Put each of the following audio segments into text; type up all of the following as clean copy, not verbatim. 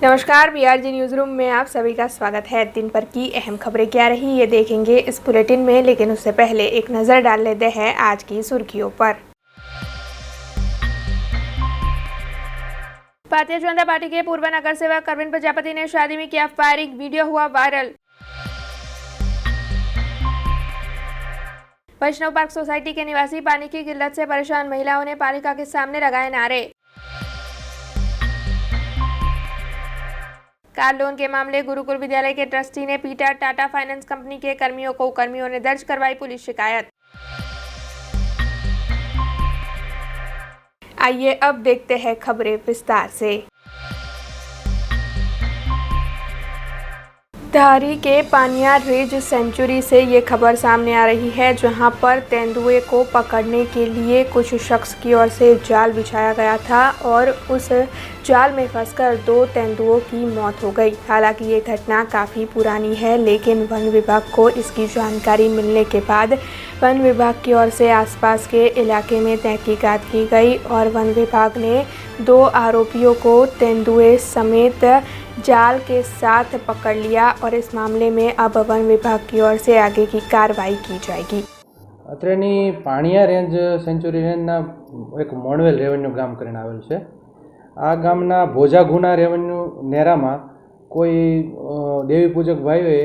नमस्कार, BRG news room में आप सभी का स्वागत है। दिन भर की अहम खबरें क्या रही ये देखेंगे इस बुलेटिन में, लेकिन उससे पहले एक नज़र डाल लेते हैं आज की सुर्खियों पर। भारतीय जनता पार्टी के पूर्व नगर सेवक अरविंद प्रजापति ने शादी में किया फायरिंग, वीडियो हुआ वायरल। वैष्णव पार्क सोसाइटी के निवासी पानी की किल्लत से परेशान महिलाओं ने पालिका के सामने लगाए नारे। कार लोन के मामले, गुरुकुल विद्यालय के ट्रस्टी ने पीटा टाटा फाइनेंस कंपनी के कर्मियों को, कर्मियों ने दर्ज करवाई पुलिस शिकायत। आइए अब देखते हैं खबरें विस्तार से। धारी के पानिया रिज सेंचुरी से ये खबर सामने आ रही है, जहां पर तेंदुए को पकड़ने के लिए कुछ शख्स की ओर से जाल बिछाया गया था और उस जाल में फंसकर 2 तेंदुओं की मौत हो गई। हालांकि ये घटना काफ़ी पुरानी है, लेकिन वन विभाग को इसकी जानकारी मिलने के बाद वन विभाग की ओर से आसपास के इलाके में तहकीकात की गई और वन विभाग ने 2 आरोपियों को तेंदुए समेत जाल के साथ पकड़ लिया और इस मामले में अब वन विभाग की ओर से आगे की कार्रवाई की जाएगी। અત્રેની પાણિયા રેન્જ સેન્ચુરી રેન્જના એક મોણવેલ રેવન્યુ ગામ કરીને આવેલ છે। આ ગામના ભોજાગુના રેવન્યુ નેરામાં કોઈ દેવી પૂજક ભાઈઓએ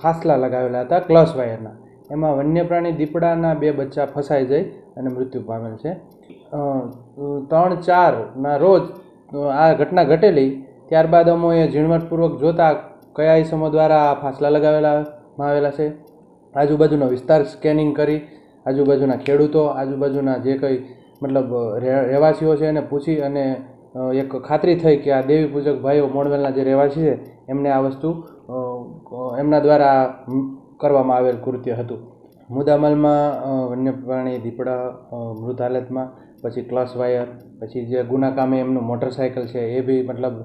ફાસલા લગાવેલા હતા ક્લસ વાયરના। એમાં વન્યપ્રાણી દીપડાના 2 બચ્ચા ફસાઈ જઈ અને મૃત્યુ પામેલ છે। 3/4ના રોજ આ ઘટના ઘટેલી। ત્યારબાદ અમોએ ઝીણવટપૂર્વક જોતા કયા ઇસમો દ્વારા આ ફાસલા લગાવેલામાં આવેલા છે। આજુબાજુનો વિસ્તાર સ્કેનિંગ કરી આજુબાજુના ખેડૂતો, આજુબાજુના જે કંઈ મતલબ રહેવાસીઓ છે એને પૂછી અને એક ખાતરી થઈ કે આ દેવી પૂજક ભાઈઓ મોણવેલના જે રહેવાસી છે એમને આ વસ્તુ એમના દ્વારા કરવામાં આવેલ કૃત્ય હતું। મુદ્દામાલમાં વન્યપ્રાણી દીપડા મૃત હાલતમાં, પછી ક્લસ વાયર, પછી જે ગુના કામે એમનું મોટરસાઇકલ છે એ બી મતલબ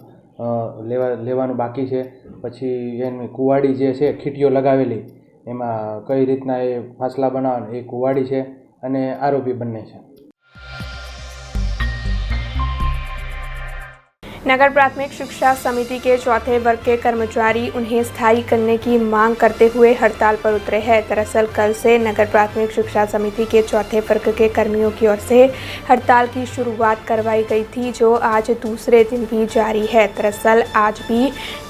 લેવાનું બાકી છે। પછી એની કુવાડી જે છે ખીટીઓ લગાવેલી એમાં કઈ રીતના એ ફાસલા બનાવવાના એ કુવાડી છે અને આરોપી બંને છે। नगर प्राथमिक शिक्षा समिति के चौथे वर्ग के कर्मचारी उन्हें स्थायी करने की मांग करते हुए हड़ताल पर उतरे हैं। दरअसल कल से नगर प्राथमिक शिक्षा समिति के चौथे वर्ग के कर्मियों की ओर से हड़ताल की शुरुआत करवाई गई थी, जो आज दूसरे दिन भी जारी है। दरअसल आज भी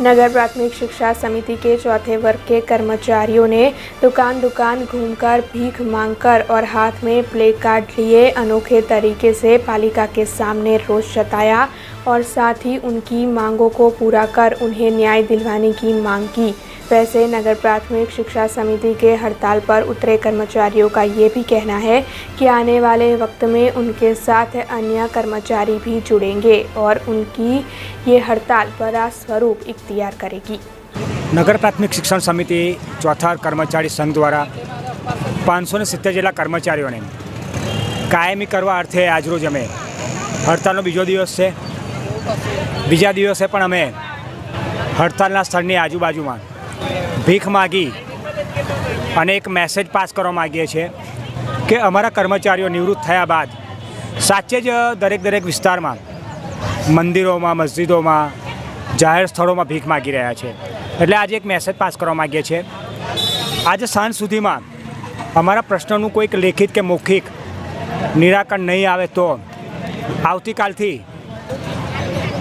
नगर प्राथमिक शिक्षा समिति के चौथे वर्ग के कर्मचारियों ने दुकान दुकान घूमकर भीख मांगकर और हाथ में प्ले कार्ड लिए अनोखे तरीके से पालिका के सामने रोष जताया और साथ ही उनकी मांगों को पूरा कर उन्हें न्याय दिलवाने की मांग की। वैसे नगर प्राथमिक शिक्षा समिति के हड़ताल पर उतरे कर्मचारियों का ये भी कहना है कि आने वाले वक्त में उनके साथ अन्य कर्मचारी भी जुड़ेंगे और उनकी ये हड़ताल बड़ा स्वरूप इख्तियार करेगी। नगर प्राथमिक शिक्षण समिति चौथा कर्मचारी संघ द्वारा 570 જેટલા કર્મચારીઓને કાયમી કરવા અર્થે આજરોજ અમે હડતાલનો બીજો દિવસ છે। બીજા દિવસે પણ અમે હડતાલના સ્થળની આજુબાજુમાં ભીખ માગી અને એક મેસેજ પાસ કરવા માગીએ છીએ કે અમારા કર્મચારીઓ નિવૃત્ત થયા બાદ સાચે જ દરેક વિસ્તારમાં મંદિરોમાં, મસ્જિદોમાં, જાહેર સ્થળોમાં ભીખ માગી રહ્યા છે। એટલે આજે એક મેસેજ પાસ કરવા માગીએ છીએ। આજે સાંજ સુધીમાં અમારા પ્રશ્નોનું કોઈક લેખિત કે મૌખિક નિરાકરણ નહીં આવે તો આવતીકાલથી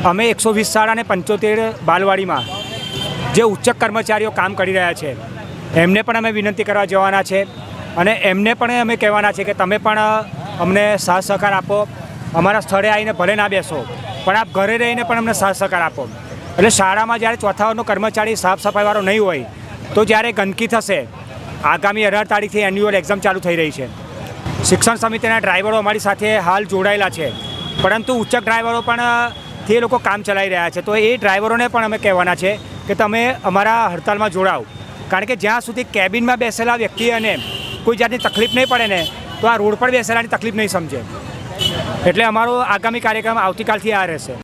અમે 120 શાળા અને 75 બાલવાડીમાં જે ઉચ્ચ કર્મચારીઓ કામ કરી રહ્યા છે એમને પણ અમે વિનંતી કરવા જવાના છે અને એમને પણ અમે કહેવાના છે કે તમે પણ અમને સાથ સહકાર આપો। અમારા સ્થળે આવીને ભલે ના બેસો પણ આપ ઘરે રહીને પણ અમને સાથ સહકાર આપો। એટલે શાળામાં જ્યારે ચોથા વર્ગનો કર્મચારી સાફ સફાઈવાળો નહીં હોય તો જ્યારે ગંદકી થશે। આગામી 18 તારીખથી એન્યુઅલ એક્ઝામ ચાલુ થઈ રહી છે। શિક્ષણ સમિતિના ડ્રાઈવરો અમારી સાથે હાલ જોડાયેલા છે, પરંતુ ઉચ્ચ ડ્રાઈવરો પણ તે લોકો કામ ચલાવી રહ્યા છે। તો એ ડ્રાઈવરોને પણ અમે કહેવાના છે કે તમે અમારા હડતાલમાં જોડાઓ, કારણ કે જ્યાં સુધી કેબિનમાં બેસેલા વ્યક્તિને કોઈ જાતની તકલીફ નહીં પડે ને તો આ રોડ પર બેસેલાની તકલીફ નહીં સમજે। એટલે અમારો આગામી કાર્યક્રમ આવતીકાલથી આ રહેશે।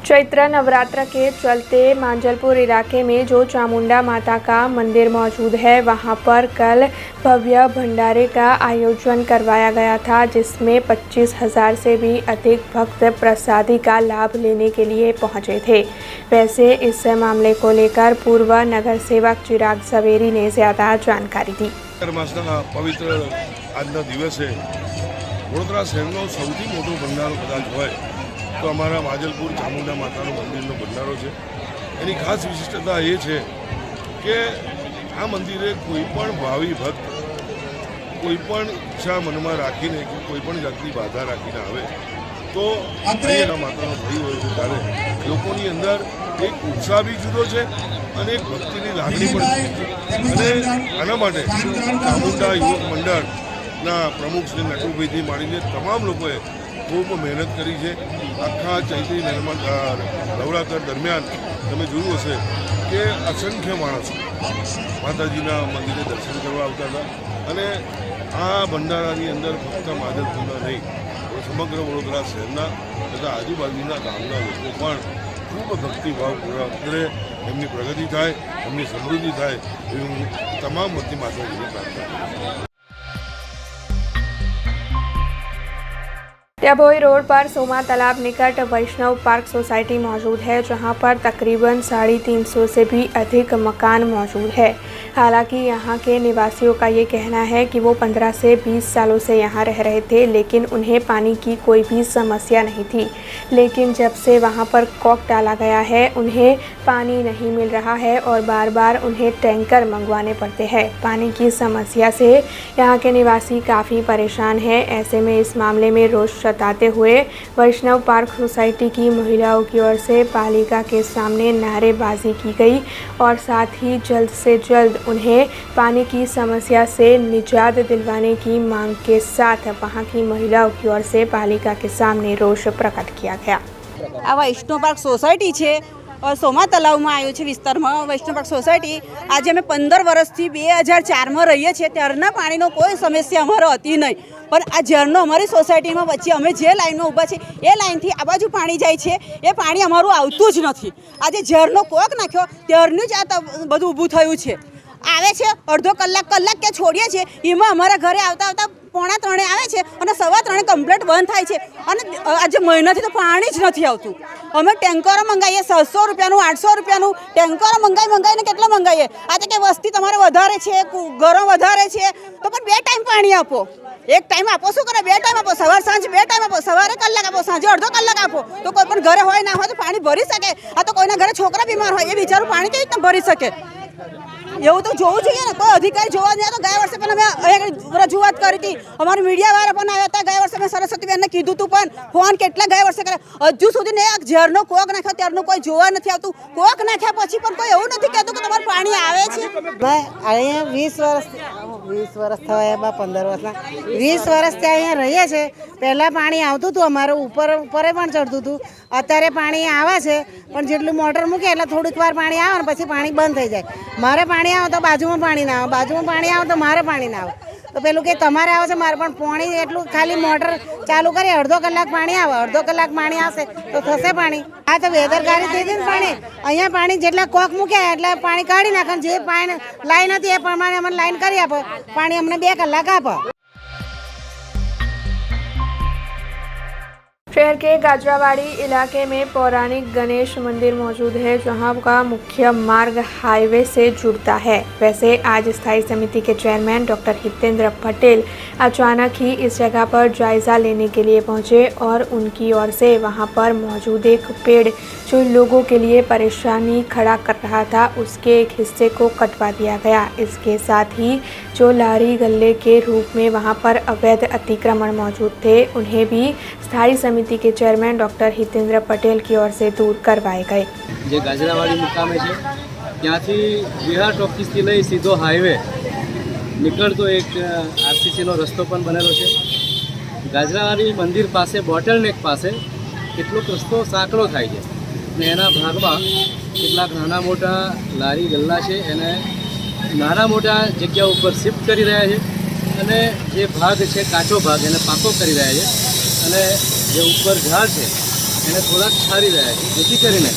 चैत्र नवरात्र के चलते मांजलपुर इलाके में जो चामुंडा माता का मंदिर मौजूद है वहां पर कल भव्य भंडारे का आयोजन करवाया गया था, जिसमें 25,000 से भी अधिक भक्त प्रसादी का लाभ लेने के लिए पहुंचे थे। वैसे इस मामले को लेकर पूर्व नगर सेवक चिराग सवेरी ने ज्यादा जानकारी दी। पवित्र આજના દિવસે વડોદરા શહેરનો સૌથી મોટો ભંડારો કદાચ હોય તો અમારા માજલપુર ચામુંડા માતાનો મંદિરનો ભંડારો છે। એની ખાસ વિશિષ્ટતા એ છે કે આ મંદિરે કોઈપણ ભાવિ ભક્ત કોઈપણ ઈચ્છા મનમાં રાખીને કે કોઈપણ જાતની બાધા રાખીને આવે તો અહીંયા માતાનો ભય હોય છે ત્યારે લોકોની અંદર એક ઉત્સાહ બી જુદો છે અને એક ભક્તિની લાગણી પણ જુદી છે। અને આના માટે ચામુંડા યુવક મંડળના પ્રમુખ શ્રી નટુભાઈથી માંડીને તમામ લોકોએ ખૂબ મહેનત કરી છે। આખા ચૈત્રી નવરાત્ર દરમિયાન તમે જોયું હશે કે અસંખ્ય માણસો માતાજીના મંદિરે દર્શન કરવા આવતા હતા અને આ ભંડારાની અંદર ફક્ત માજલપુરના નહીં સમગ્ર વડોદરા શહેરના તથા આજુબાજુના ગામના લોકો પણ ખૂબ ભક્તિભાવપૂર્વક કરે, એમની પ્રગતિ થાય, એમની સમૃદ્ધિ થાય એવી હું તમામ વતી માતાજીને પ્રાર્થના કરું। त्याबोई रोड पर सोमा तालाब निकट वैष्णव पार्क सोसाइटी मौजूद है, जहां पर तकरीबन 350 से भी अधिक मकान मौजूद है। हालांकि यहां के निवासियों का ये कहना है कि वो 15 से 20 सालों से यहां रह रहे थे, लेकिन उन्हें पानी की कोई भी समस्या नहीं थी। लेकिन जब से वहां पर कॉक डाला गया है उन्हें पानी नहीं मिल रहा है और बार बार उन्हें टैंकर मंगवाने पड़ते हैं। पानी की समस्या से यहाँ के निवासी काफ़ी परेशान हैं। ऐसे में इस मामले में रोष जताते हुए वैष्णव पार्क सोसाइटी की महिलाओं की ओर से पालिका के सामने नारेबाजी की गई और साथ ही जल्द से जल्द उन्हें पानी की समस्या से निजात दिलवाने की मांग के साथ वहां की महिलाओं की ओर से पालिका के सामने रोष प्रकट किया गया। आ वैष्णव पार्क सोसायटी है और सोमा तलाव में आयो विस्तार में वैष्णव पार्क सोसायटी आज अमे 15 वर्षथी 2004 में रहीए छीए त्यारना पानीनो कोई समस्या अमारे हती नहीं, पण आ झरनो अमारी सोसायटी में वच्चे अमे जे लाइन में ऊभा छे ए लाइन थी आ बाजू पानी जाय छे ए पानी अमारुं आवतुं ज नथी। आज झरनो कोक नाख्यो त्यारनुं ज आ बधुं ऊभुं थयुं छे। आवे छे अर्धो कलाक के छोड़ीए छे एमां अमारा घरे आवता आवता 2:45 आवे छे अने 3:15 कम्प्लीट बंद थाय छे अने आज महीनाथी तो पाणी ज नथी आवतुं। अमे टेंकरो मंगावीए 700 રૂપિયાનું 800 રૂપિયાનું टेंकरो मंगाઈને કેટલા મંગાવીએ। આજે કે વસ્તી તમારે વધારે છે, ઘરો વધારે છે તો પણ 2 ટાઈમ પાણી આપો। એક ટાઈમ આપો શું કરે, 2 ટાઈમ આપો, સવાર સાંજ 2 ટાઈમ આપો, સવારે કલાક આપો, સાંજે અડધો કલાક આપો તો કોઈ પણ ઘરે હોય ના હોય તો પાણી ભરી શકે। આ તો કોઈના ઘરે છોકરા બીમાર હોય એ બિચારું પાણી કેવી રીતે ભરી શકે? એવું તો જોવું જોઈએ ને। કોઈ અધિકારી જોવા નહીં તો ગયા વર્ષે પણ અમે રજૂઆત કરી હતી, અમારા મીડિયાવાળા પણ આવ્યા હતા। ગયા વર્ષે મેં સરસ્વતીબેનને કીધું હતું પણ ફોન કેટલા ગયા વર્ષે કરે, હજુ સુધી ને એક ઝરનો કોક નાખ્યો ત્યારનું કોઈ જોવા નથી આવતું। કોક નાખ્યા પછી પણ કોઈ એવું નથી કહેતું કે તમારું પાણી આવે છે। અહીંયા 20 વર્ષ થયા એમાં 15 વર્ષના 20 વર્ષથી અહીંયા રહીએ છે। પહેલાં પાણી આવતું હતું અમારે ઉપરે પણ ચડતું હતું, અત્યારે પાણી આવે છે પણ જેટલું મોટર મૂકે એટલે થોડીક વાર પાણી આવે ને પછી પાણી બંધ થઈ જાય। મારે પાણી આવે તો બાજુમાં પાણી ના આવે, બાજુમાં પાણી આવે તો મારે પાણી ના આવે તો પેલું કે તમારે આવે છે મારે પણ પાણી એટલું ખાલી મોટર ચાલુ કરીએ અડધો કલાક પાણી આવે, અડધો કલાક પાણી આવશે તો થશે પાણી। આ તો બેદરકારી થઈ હતી ને પાણી। અહીંયા પાણી જેટલા કોક મૂક્યા એટલે પાણી કાઢી નાખે, જે પાણી લાઈન હતી એ પ્રમાણે અમને લાઈન કરી આપો, પાણી અમને 2 કલાક આપો। शहर के गाजरावाड़ी इलाके में पौराणिक गणेश मंदिर मौजूद है, जहां का मुख्य मार्ग हाईवे से जुड़ता है। वैसे आज स्थायी समिति के चेयरमैन डॉक्टर हितेंद्र पटेल अचानक ही इस जगह पर जायजा लेने के लिए पहुंचे और उनकी ओर से वहां पर मौजूद एक पेड़ जो लोगों के लिए परेशानी खड़ा कर रहा था उसके एक हिस्से को कटवा दिया गया। इसके साथ ही जो लारी गल्ले के रूप में वहां पर अवैध अतिक्रमण मौजूद थे उन्हें भी स्थायी समिति के चेयरमैन डॉक्टर हितेंद्र पटेल की ओर से दूर करवाए गए। जे गाजरावाड़ी मुकामे छे त्याथी विहार टॉकीजथी लई सीधो हाईवे निकळतो एक आरसीसी नो रस्तो पण बनेलो छे। गाजरावाड़ी मंदिर पासे बोटलनेक पासे કેટલોક રસ્તો સાંકડો થાય છે અને એના ભાગમાં કેટલાક નાના મોટા લારી ગલ્લા છે એને નાના મોટા જગ્યા ઉપર શિફ્ટ કરી રહ્યા છે અને જે ભાગ છે કાચો ભાગ એને પાકો કરી રહ્યા છે અને જે ઉપર ઝાડ છે એને થોડાક ઠારી રહ્યા છે, જેથી કરીને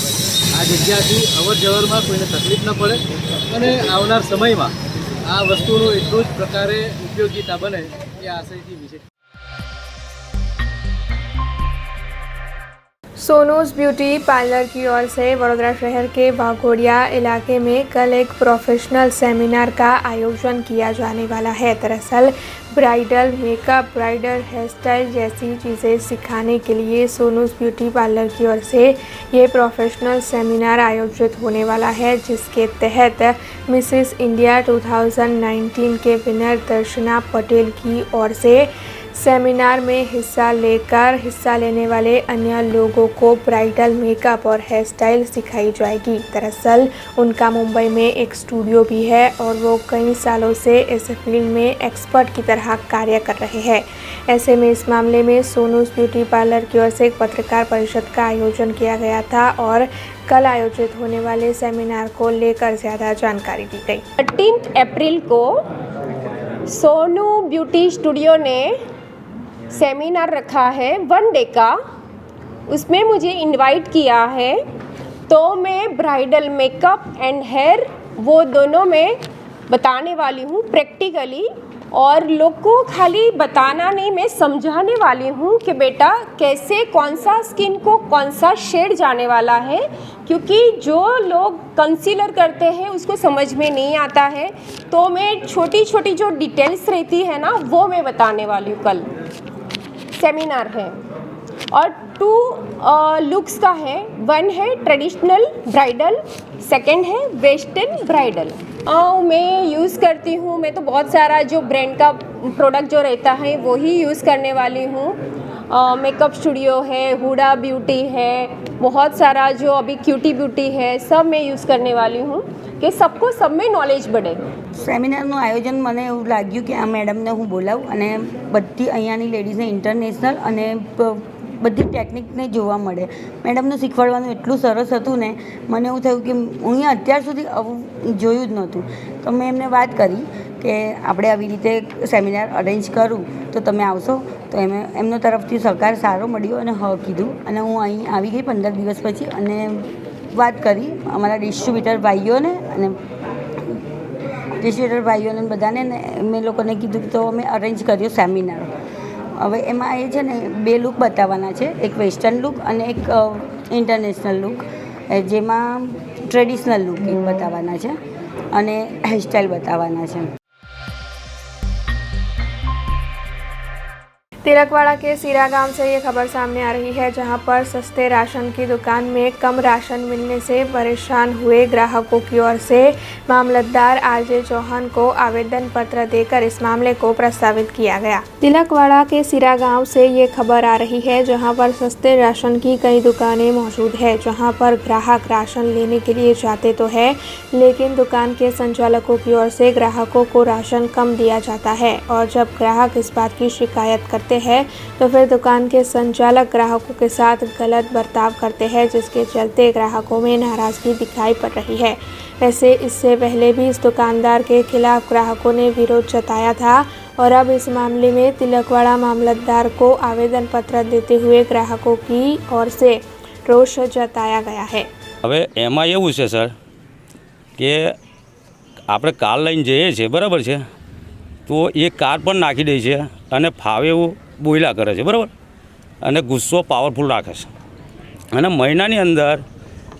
આ જગ્યાથી અવર જવરમાં કોઈને તકલીફ ન પડે અને આવનાર સમયમાં આ વસ્તુનું એટલું જ પ્રકારે ઉપયોગીતા બને એ આશયથી વિશેષ सोनूज ब्यूटी पार्लर की ओर से वडोदरा शहर के वाघोडिया इलाके में कल एक प्रोफेशनल सेमिनार का आयोजन किया जाने वाला है। दरअसल bridal makeup, bridal hair style जैसी चीज़ें सिखाने के लिए सोनूज ब्यूटी पार्लर की ओर से ये प्रोफेशनल सेमिनार आयोजित होने वाला है, जिसके तहत मिसेस इंडिया 2019 के विनर दर्शना पटेल की ओर से सेमिनार में हिस्सा लेने वाले अन्य लोगों को ब्राइडल मेकअप और हेयर स्टाइल सिखाई जाएगी। दरअसल उनका मुंबई में एक स्टूडियो भी है और वो कई सालों से इस फील्ड में एक्सपर्ट की तरह कार्य कर रहे हैं। ऐसे में इस मामले में सोनूज ब्यूटी पार्लर की ओर से एक पत्रकार परिषद का आयोजन किया गया था और कल आयोजित होने वाले सेमिनार को लेकर ज़्यादा जानकारी दी गई। 13 अप्रैल को सोनू ब्यूटी स्टूडियो ने सेमिनार रखा है 1 डे का, उसमें मुझे इनवाइट किया है। तो मैं ब्राइडल मेकअप एंड हेयर वो दोनों में बताने वाली हूँ प्रैक्टिकली, और लोग को खाली बताना नहीं, मैं समझाने वाली हूँ कि बेटा कैसे कौन सा स्किन को कौन सा शेड जाने वाला है, क्योंकि जो लोग कंसीलर करते हैं उसको समझ में नहीं आता है। तो मैं छोटी छोटी जो डिटेल्स रहती है ना वो मैं बताने वाली हूँ। कल सेमिनार है और 2 लुक्स का है। 1 है ट्रेडिशनल ब्राइडल, 2nd है वेस्टर्न ब्राइडल। मैं यूज़ करती हूँ, मैं तो बहुत सारा जो ब्रांड का प्रोडक्ट जो रहता है वो ही यूज़ करने वाली हूँ। मेकअप स्टूडियो है, हुडा ब्यूटी है, बहुत सारा जो अभी क्यूटी ब्यूटी है, सब मैं यूज़ करने वाली हूँ कि सबको सब में नॉलेज बढ़े। સેમિનારનું આયોજન મને એવું લાગ્યું કે આ મેડમને હું બોલાવું અને બધી અહીંયાની લેડીઝને ઇન્ટરનેશનલ અને બધી ટેકનિકને જોવા મળે. મેડમનું શીખવાડવાનું એટલું સરસ હતું ને, મને એવું થયું કે હું અહીંયા અત્યાર સુધી આવું જોયું જ નહોતું. તો મેં એમને વાત કરી કે આપણે આવી રીતે સેમિનાર અરેન્જ કરું તો તમે આવશો? તો એમનો તરફથી સહકાર સારો મળ્યો અને હા કીધું અને હું અહીં આવી ગઈ 15 દિવસ પછી અને વાત કરી અમારા ડિસ્ટ્રીબ્યુટર ભાઈઓને અને બધાને મેં લોકોને કીધું તો અમે અરેન્જ કર્યો સેમિનાર. હવે એમાં એ છે ને 2 લુક બતાવવાના છે, એક વેસ્ટર્ન લુક અને એક ઇન્ટરનેશનલ લુક, જેમાં ટ્રેડિશનલ લુક બતાવવાના છે અને હેરસ્ટાઈલ બતાવવાના છે. तिलकवाड़ा के सीरा गांव से ये खबर सामने आ रही है, जहां पर सस्ते राशन की दुकान में कम राशन मिलने से परेशान हुए ग्राहकों की ओर से मामलतदार आरजे चौहान को आवेदन पत्र देकर इस मामले को प्रस्तावित किया गया। तिलकवाड़ा के सीरा गांव से ये खबर आ रही है, जहां पर सस्ते राशन की कई दुकानें मौजूद है, जहां पर ग्राहक राशन लेने के लिए जाते तो है, लेकिन दुकान के संचालकों की ओर से ग्राहकों को राशन कम दिया जाता है और जब ग्राहक इस बात की शिकायत करते हैं तो फिर दुकान के संचालक ग्राहकों के साथ गलत बर्ताव करते हैं, जिसके चलते ग्राहकों में नाराजगी दिखाई पड़ रही है। वैसे इससे पहले भी इस दुकानदार के खिलाफ ग्राहकों ने विरोध जताया था और अब इस मामले में तिलकवाड़ा मामलतदार को आवेदन पत्र देते हुए ग्राहकों की ओर से रोष जताया गया है। હવે એમાં એવું છે સર કે આપણે કાર લઈને જઈએ છીએ, બરાબર છે, તો એ કાર પણ નાખી દે છે અને ફાવે એવું બોયલા કરે છે, બરાબર, અને ગુસ્સો પાવરફુલ રાખે છે અને મહિનાની અંદર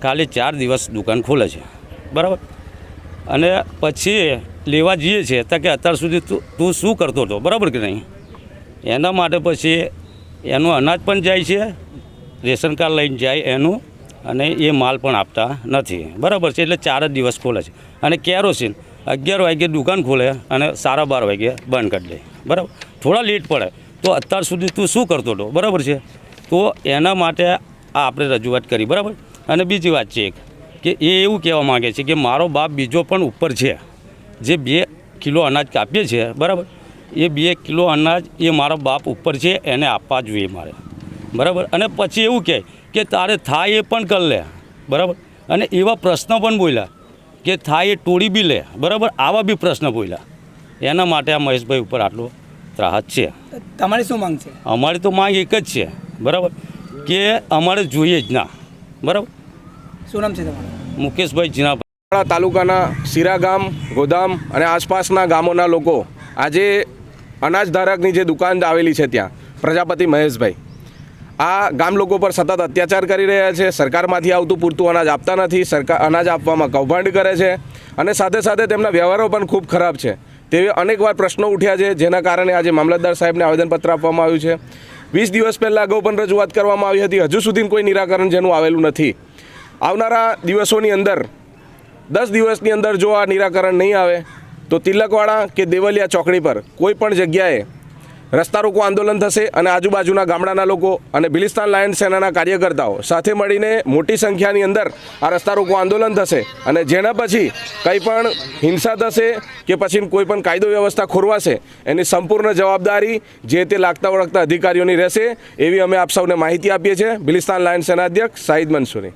ખાલી 4 દિવસ દુકાન ખોલે છે, બરાબર, અને પછી લેવા જઈએ છીએ તો કે અત્યાર સુધી તું શું કરતો હતો, બરાબર કે નહીં. એના માટે પછી એનું અનાજ પણ જાય છે, રેશન કાર્ડ લઈને જાય એનું, અને એ માલ પણ આપતા નથી, બરાબર છે. એટલે 4 જ દિવસ ખોલે છે અને કેરોસીન 11 વાગે દુકાન ખોલે અને 12:30 વાગે બંધ કરી દે, બરાબર. થોડા લેટ પડે તો અત્યાર સુધી તું શું કરતો હતો, બરાબર છે. તો એના માટે આ આપણે રજૂઆત કરી, બરાબર. અને બીજી વાત છે કે એ એવું કહેવા માગે છે કે મારો બાપ બીજો પણ ઉપર છે, જે 2 કિલો અનાજ કાપીએ છીએ, બરાબર, એ 2 કિલો અનાજ એ મારો બાપ ઉપર છે, એને આપવા જોઈએ મારે, બરાબર. અને પછી એવું કહે કે તારે થાય એ પણ કરી લે, બરાબર. અને એવા પ્રશ્ન પણ બોલ્યા કે થાય એ તોડી બી લે, બરાબર. આવા બી પ્રશ્ન બોલ્યા. એના માટે આ મહેશભાઈ ઉપર આટલો ત્રાસ છે. તમારી શું માંગ છે? અમારી તો માંગ એક જ છે, બરાબર, કે અમારે જોઈએ જ ના. બરાબર. શું નામ છે તમારું? મુકેશભાઈ જીનાભાઈ. તાલુકાના સિરા ગામ, ગોદામ અને આસપાસના ગામોના લોકો આજે અનાજ ધારકની જે દુકાન આવેલી છે ત્યાં પ્રજાપતિ મહેશભાઈ આ ગામ લોકો પર સતત અત્યાચાર કરી રહ્યા છે. સરકારમાંથી આવતું પૂરતું અનાજ આપતા નથી, સરકાર અનાજ આપવામાં કૌભાંડ કરે છે અને સાથે સાથે તેમના વ્યવહારો પણ ખૂબ ખરાબ છે. તેવી અનેકવાર પ્રશ્નો ઉઠ્યા છે, જેના કારણે આજે મામલતદાર સાહેબને આવેદનપત્ર આપવામાં આવ્યું છે. 20 દિવસ પહેલાં અગાઉ પણ રજૂઆત કરવામાં આવી હતી, હજુ સુધી કોઈ નિરાકરણ જેનું આવેલું નથી. આવનારા દિવસોની અંદર 10 દિવસની અંદર જો આ નિરાકરણ નહીં આવે તો તિલકવાડા કે દેવલિયા ચોકડી પર કોઈ પણ જગ્યાએ રસ્તા રોકો આંદોલન થશે અને આજુબાજુના ગામડાના લોકો અને ભિલિસ્તાન લાયન સેનાના કાર્યકર્તાઓ સાથે મળીને મોટી સંખ્યાની અંદર આ રસ્તા રોકો આંદોલન થશે અને જેના પછી કંઈ પણ હિંસા થશે કે પછી કોઈ પણ કાયદો વ્યવસ્થા ખોરવાશે એની સંપૂર્ણ જવાબદારી જે તે લાગતા વળગતા અધિકારીઓની રહેશે એવી અમે આપ સૌને માહિતી આપીએ છીએ. ભિલિસ્તાન લાયન સેના અધ્યક્ષ શાહિદ મંસૂરી.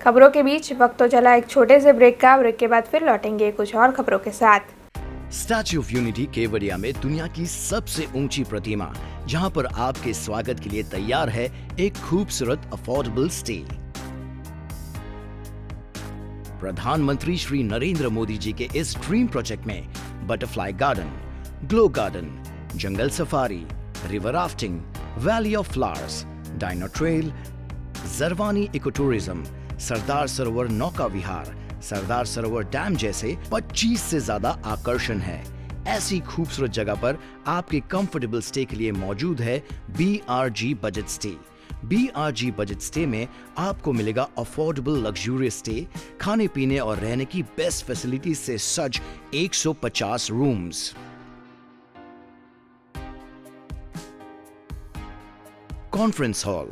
खबरों के बीच वक्त तो चला एक छोटे से ब्रेक का. ब्रेक के बाद फिर लौटेंगे कुछ और खबरों के साथ. स्टैच्यू ऑफ यूनिटी केवड़िया में दुनिया की सबसे ऊंची प्रतिमा, जहां पर आपके स्वागत के लिए तैयार है एक खूबसूरत अफोर्डेबल स्टे. प्रधानमंत्री श्री नरेंद्र मोदी जी के इस ड्रीम प्रोजेक्ट में butterfly garden, glow garden, jungle safari, river rafting, valley of flowers, dino trail, Jarwani eco tourism, Sardar Sarovar नौका विहार, सरदार सरोवर डैम जैसे 25 से ज्यादा आकर्षण है. ऐसी खूबसूरत जगह पर आपके कंफर्टेबल स्टे के लिए मौजूद है BRG budget stay. BRG budget stay में आपको मिलेगा अफोर्डेबल लग्जूरियस स्टे, खाने पीने और रहने की बेस्ट फैसिलिटी से सज्ज 150 rooms. Conference hall,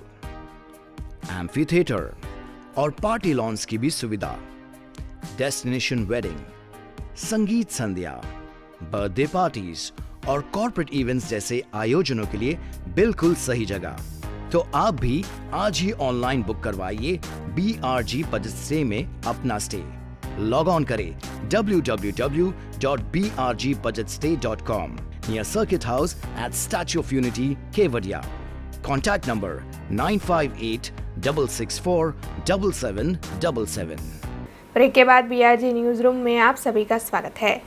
amphi theatre और पार्टी लॉन्स की भी सुविधा. डेस्टिनेशन वेडिंग, संगीत संध्या, बर्थडे पार्टीज और कॉर्पोरेट इवेंट्स जैसे आयोजनों के लिए बिल्कुल सही जगह. तो आप भी आज ही ऑनलाइन बुक करवाइए BRG बजट स्टे में अपना स्टे. लॉग ऑन करें www.brgbudgetstay.com near circuit house at statue of unity Kevadia. Contact number 9586647777. Break के बाद BRG न्यूज रूम में आप सभी का स्वागत है.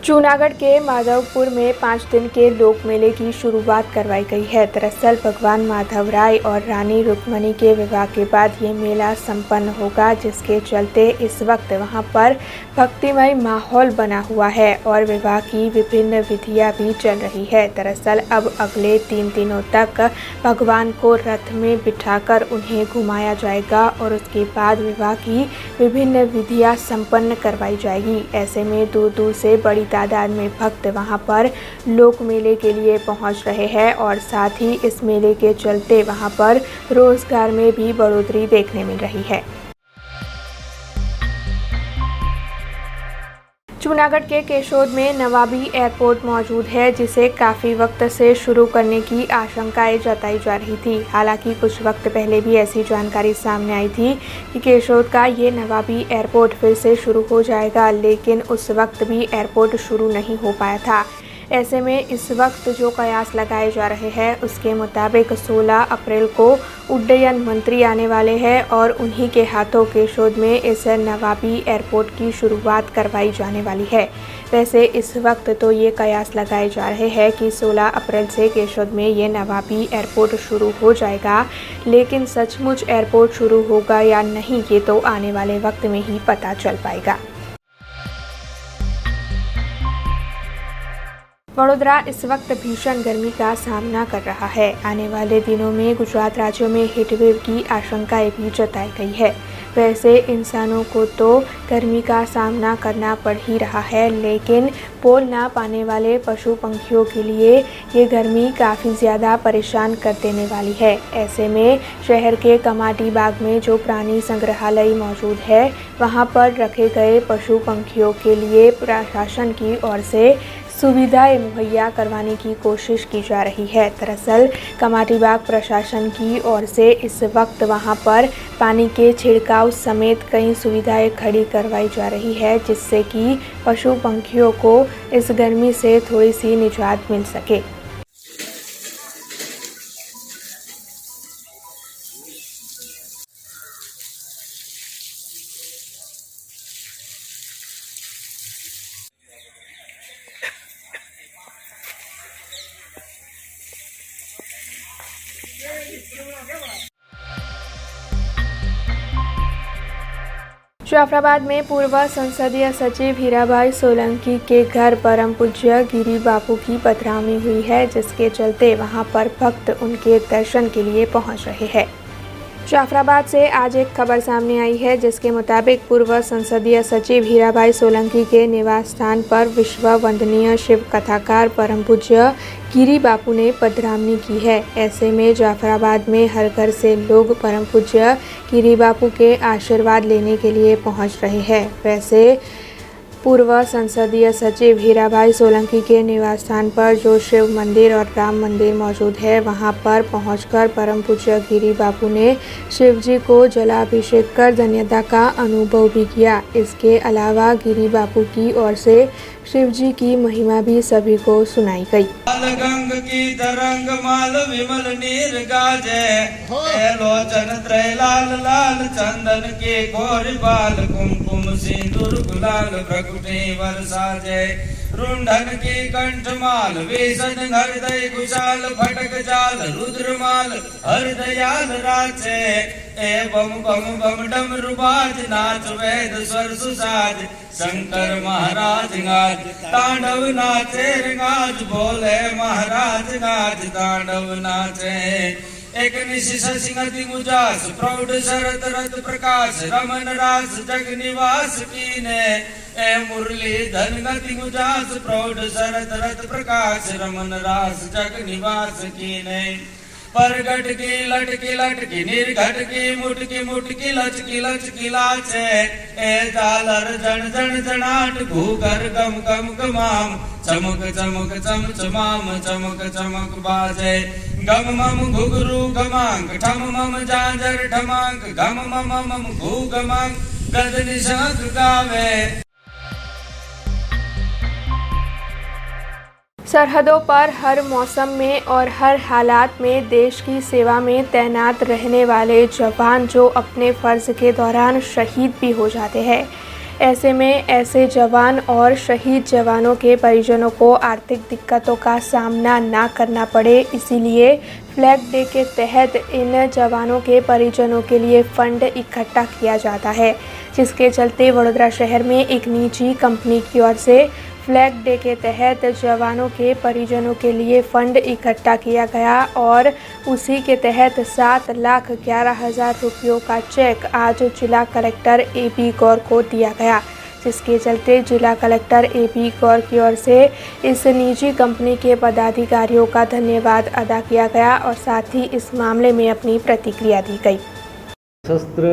जूनागढ़ के माधवपुर में 5 दिन के लोक मेले की शुरुआत करवाई गई है. दरअसल भगवान माधव राय और रानी रुक्मणी के विवाह के बाद ये मेला संपन्न होगा, जिसके चलते इस वक्त वहां पर भक्तिमय माहौल बना हुआ है और विवाह की विभिन्न विधियां भी चल रही है. दरअसल अब अगले 3 दिनों तक भगवान को रथ में बिठाकर उन्हें घुमाया जाएगा और उसके बाद विवाह की विभिन्न विधियां संपन्न करवाई जाएगी. ऐसे में दूर दूर से बड़ी तादाद में भक्त वहां पर लोक मेले के लिए पहुंच रहे हैं और साथ ही इस मेले के चलते वहां पर रोजगार में भी बढ़ोतरी देखने मिल रही है. जूनागढ़ के केशोद में नवाबी एयरपोर्ट मौजूद है, जिसे काफ़ी वक्त से शुरू करने की आशंकाएं जताई जा रही थी. हालांकि कुछ वक्त पहले भी ऐसी जानकारी सामने आई थी कि केशोद का ये नवाबी एयरपोर्ट फिर से शुरू हो जाएगा, लेकिन उस वक्त भी एयरपोर्ट शुरू नहीं हो पाया था. ऐसे में इस वक्त जो कयास लगाए जा रहे हैं उसके मुताबिक 16 अप्रैल को उड्डयन मंत्री आने वाले हैं और उन्हीं के हाथों केशोद में इस नवाबी एयरपोर्ट की शुरुआत करवाई जाने वाली है. वैसे इस वक्त तो ये कयास लगाए जा रहे हैं कि 16 अप्रैल से केशोद में ये नवाबी एयरपोर्ट शुरू हो जाएगा, लेकिन सचमुच एयरपोर्ट शुरू होगा या नहीं ये तो आने वाले वक्त में ही पता चल पाएगा. वडोदरा इस वक्त भीषण गर्मी का सामना कर रहा है. आने वाले दिनों में गुजरात राज्य में हीटवेव की आशंकाएं भी जताई गई है. वैसे इंसानों को तो गर्मी का सामना करना पड़ ही रहा है, लेकिन पोल ना पाने वाले पशु पंखियों के लिए ये गर्मी काफ़ी ज़्यादा परेशान कर देने वाली है. ऐसे में शहर के कमाटी बाग में जो प्राणी संग्रहालय मौजूद है, वहाँ पर रखे गए पशु पंखियों के लिए प्रशासन की ओर से सुविधाएं मुहैया करवाने की कोशिश की जा रही है। दरअसल कमाटीबाग प्रशासन की ओर से इस वक्त वहां पर पानी के छिड़काव समेत कई सुविधाएं खड़ी करवाई जा रही है, जिससे कि पशु पंखियों को इस गर्मी से थोड़ी सी निजात मिल सके। जाफराबाद में पूर्व संसदीय सचिव हीराभाई सोलंकी के घर परम पूज्य गिरी बापू की पधरावनी हुई है, जिसके चलते वहां पर भक्त उनके दर्शन के लिए पहुंच रहे हैं। जाफराबाद से आज एक खबर सामने आई है, जिसके मुताबिक पूर्व संसदीय सचिव हीराभाई सोलंकी के निवास स्थान पर विश्व वंदनीय शिव कथाकार परम पूज्य गिरी बापू ने पधरावनी की है। ऐसे में जाफराबाद में हर घर से लोग परम पूज्य गिरी बापू के आशीर्वाद लेने के लिए पहुंच रहे हैं। वैसे पूर्व संसदीय सचिव हीराभाई सोलंकी के निवास स्थान पर जो शिव मंदिर और राम मंदिर मौजूद है, वहां पर पहुंचकर परम पूज्य गिरी बापू ने शिव जी को जलाभिषेक कर धन्यता का अनुभव भी किया। इसके अलावा गिरी बापू की ओर से शिव जी की महिमा भी सभी को सुनाई गई। गंग की तरंग माल विमल नीर गाजे, लोचन त्रय लाल लाल चंदन के घोर बाल, कुमकुम सिंदूर गुलाल प्रकुटे वर्षाजे, रुंढन की कंठमाल वेसन हृदय कुशाल, फटक जाल रुद्रमाल हृदयाल राचे, बम बम बम डमरू बाज नाच वेद स्वर सुसाज, शंकर महाराज गाज तांडव नाचे गाज, बोले महाराज गाज तांडव नाचे। एक निशि शशिगति मुजास प्रौढ़ शरद रथ प्रकाश, रमन रास जग निवास कीने, ए मुरली धन गति मुजास प्रौढ़ शरद रथ प्रकाश, रमन रास जग निवास कीने। परगट की लटकी निर्घट की मुटकी लचकी लाचे, ए जालर जन जन जनाट घूगर गम गम गमाम, चमक चमक चम चमाम चमक चमक बाजे, गम मम घुघरू गमांग ठम मम जांजर ठमांग, गम मम मम घू गमांग गद निशांग गावे। सरहदों पर हर मौसम में और हर हालात में देश की सेवा में तैनात रहने वाले जवान जो अपने फ़र्ज़ के दौरान शहीद भी हो जाते हैं, ऐसे में ऐसे जवान और शहीद जवानों के परिजनों को आर्थिक दिक्कतों का सामना ना करना पड़े, इसीलिए फ्लैग डे के तहत इन जवानों के परिजनों के लिए फ़ंड इकट्ठा किया जाता है, जिसके चलते वडोदरा शहर में एक निजी कंपनी की ओर से फ्लैग डे के तहत जवानों के परिजनों के लिए फ़ंड इकट्ठा किया गया और उसी के तहत 7,11,000 रुपयों का चेक आज जिला कलेक्टर ए.पी. गौर को दिया गया, जिसके चलते जिला कलेक्टर ए.पी. गौर की ओर से इस निजी कंपनी के पदाधिकारियों का धन्यवाद अदा किया गया और साथ ही इस मामले में अपनी प्रतिक्रिया दी गई। सशस्त्र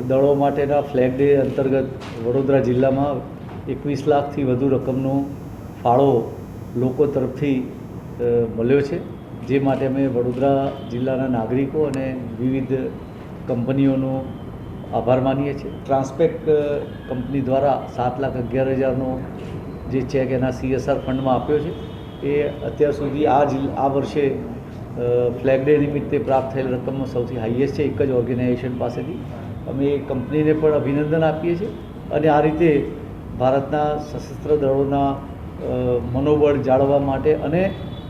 दलों माटेना फ्लैग डे अंतर्गत वडोदरा जिला में 21 લાખથી વધુ રકમનો ફાળો લોકો તરફથી મળ્યો છે, જે માટે અમે વડોદરા જિલ્લાના નાગરિકો અને વિવિધ કંપનીઓનો આભાર માનીએ છીએ। ટ્રાન્સપેક કંપની દ્વારા 7,11,000નો જે ચેક એના CSR ફંડમાં આપ્યો છે, એ અત્યાર સુધી આ વર્ષે ફ્લેગ ડે નિમિત્તે પ્રાપ્ત થયેલ રકમમાં સૌથી હાઈએસ્ટ છે એક જ ઓર્ગેનાઇઝેશન પાસેથી। અમે એ કંપનીને પણ અભિનંદન આપીએ છીએ અને આ રીતે ભારતના સશસ્ત્ર દળોના મનોબળ જાળવવા માટે અને